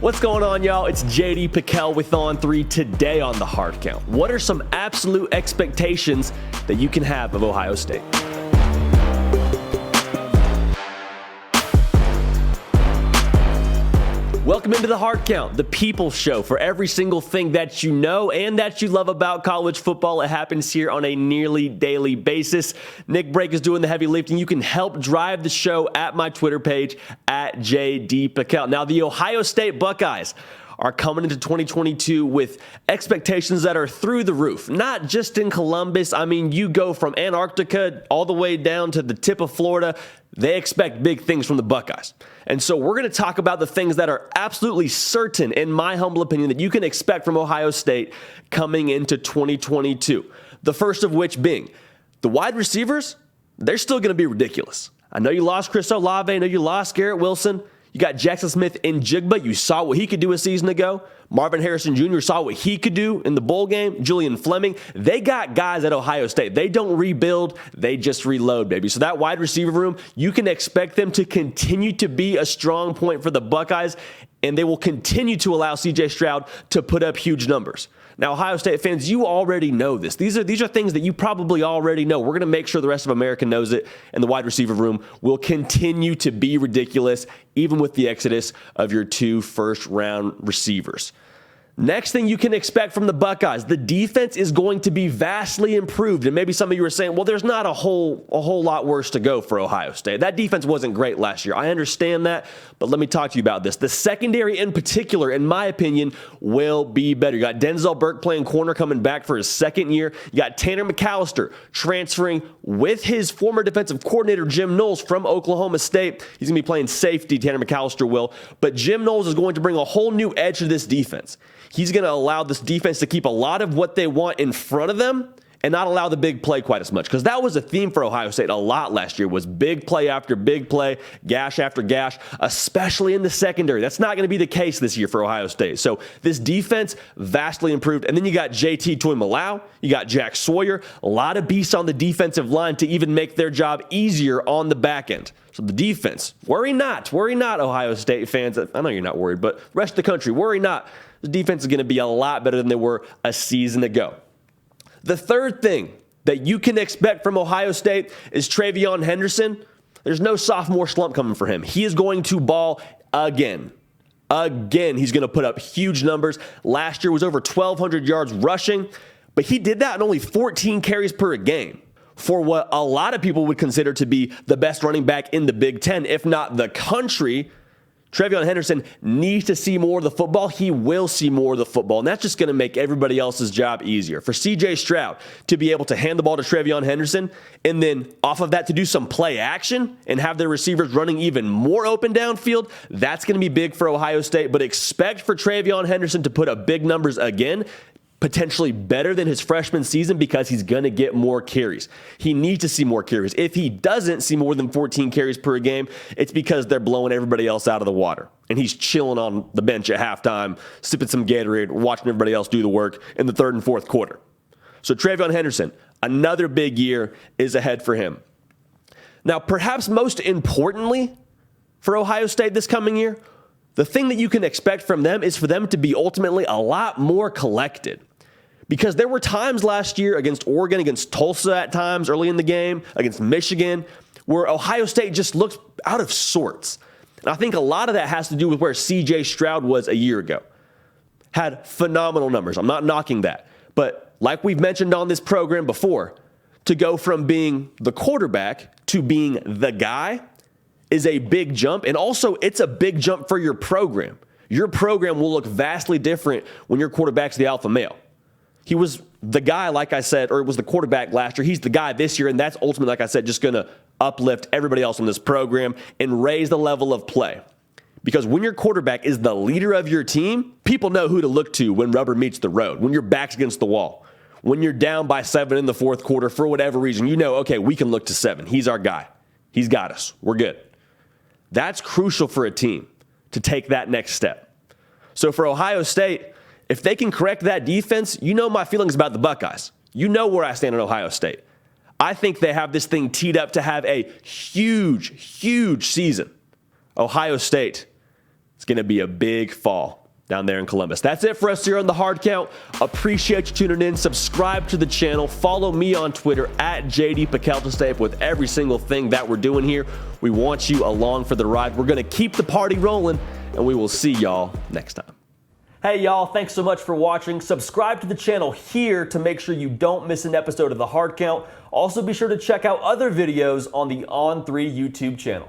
What's going on, y'all? It's JD Pickell with On 3 today on the Hard Count. What are some absolute expectations that you can have of Ohio State? Welcome into the Hard Count, the people's show for every single thing that you know and that you love about college football. It happens here on a nearly daily basis. Nick Brake is doing the heavy lifting. You can help drive the show at my Twitter page, at JD Pickell. Now, the Ohio State Buckeyes are coming into 2022 with expectations that are through the roof. Not just in Columbus. I mean, you go from Antarctica all the way down to the tip of Florida. They expect big things from the Buckeyes. And so we're going to talk about the things that are absolutely certain, in my humble opinion, that you can expect from Ohio State coming into 2022. The first of which being the wide receivers, they're still going to be ridiculous. I know you lost Chris Olave. I know you lost Garrett Wilson. You got Jackson Smith in Jigba. You saw what he could do a season ago. Marvin Harrison Jr. saw what he could do in the bowl game. Julian Fleming. They got guys at Ohio State. They don't rebuild. They just reload, baby. So that wide receiver room, you can expect them to continue to be a strong point for the Buckeyes, and they will continue to allow C.J. Stroud to put up huge numbers. Now, Ohio State fans, you already know this. These are things that you probably already know. We're going to make sure the rest of America knows it, and the wide receiver room will continue to be ridiculous, even with the exodus of your 2 first-round receivers. Next thing you can expect from the Buckeyes, the defense is going to be vastly improved. And maybe some of you are saying, well, there's not a whole lot worse to go for Ohio State. That defense wasn't great last year. I understand that, but let me talk to you about this. The secondary in particular, in my opinion, will be better. You got Denzel Burke playing corner coming back for his second year. You got Tanner McAllister transferring with his former defensive coordinator, Jim Knowles, from Oklahoma State. He's going to be playing safety, Tanner McAllister will. But Jim Knowles is going to bring a whole new edge to this defense. He's going to allow this defense to keep a lot of what they want in front of them and not allow the big play quite as much. Because that was a theme for Ohio State a lot last year, was big play after big play, gash after gash, especially in the secondary. That's not going to be the case this year for Ohio State. So this defense vastly improved. And then you got JT Tuimoloau, you got Jack Sawyer, a lot of beasts on the defensive line to even make their job easier on the back end. So the defense, worry not, Ohio State fans. I know you're not worried, but rest of the country, worry not. The defense is going to be a lot better than they were a season ago. The third thing that you can expect from Ohio State is Trayvion Henderson. There's no sophomore slump coming for him. He is going to ball again. He's going to put up huge numbers. Last year was over 1,200 yards rushing, but he did that in only 14 carries per game for what a lot of people would consider to be the best running back in the Big Ten, if not the country. Trayvion Henderson needs to see more of the football. He will see more of the football, and that's just going to make everybody else's job easier. For C.J. Stroud to be able to hand the ball to Trayvion Henderson and then off of that to do some play action and have their receivers running even more open downfield, that's going to be big for Ohio State. But expect for Trayvion Henderson to put up big numbers again, potentially better than his freshman season, because he's going to get more carries. He needs to see more carries. If he doesn't see more than 14 carries per game, it's because they're blowing everybody else out of the water. And he's chilling on the bench at halftime, sipping some Gatorade, watching everybody else do the work in the third and fourth quarter. So Trayvion Henderson, another big year is ahead for him. Now, perhaps most importantly for Ohio State this coming year, the thing that you can expect from them is for them to be ultimately a lot more collected. Because there were times last year against Oregon, against Tulsa at times early in the game, against Michigan, where Ohio State just looked out of sorts. And I think a lot of that has to do with where C.J. Stroud was a year ago. Had phenomenal numbers. I'm not knocking that. But like we've mentioned on this program before, to go from being the quarterback to being the guy is a big jump. And also, it's a big jump for your program. Your program will look vastly different when your quarterback's the alpha male. He was the guy, like I said, or it was the quarterback last year. He's the guy this year, and that's ultimately, like I said, just going to uplift everybody else in this program and raise the level of play. Because when your quarterback is the leader of your team, people know who to look to when rubber meets the road, when your back's against the wall. When you're down by 7 in the fourth quarter, for whatever reason, you know, okay, we can look to 7. He's our guy. He's got us. We're good. That's crucial for a team to take that next step. So for Ohio State, if they can correct that defense, you know my feelings about the Buckeyes. You know where I stand on Ohio State. I think they have this thing teed up to have a huge, huge season. Ohio State, It's going to be a big fall down there in Columbus. That's it for us here on the Hard Count. Appreciate you tuning in. Subscribe to the channel. Follow me on Twitter at JD Pikel to stay up with every single thing that we're doing here. We want you along for the ride. We're going to keep the party rolling, and we will see y'all next time. Hey y'all, thanks so much for watching. Subscribe to the channel here to make sure you don't miss an episode of the Hard Count. Also be sure to check out other videos on the On3 YouTube channel.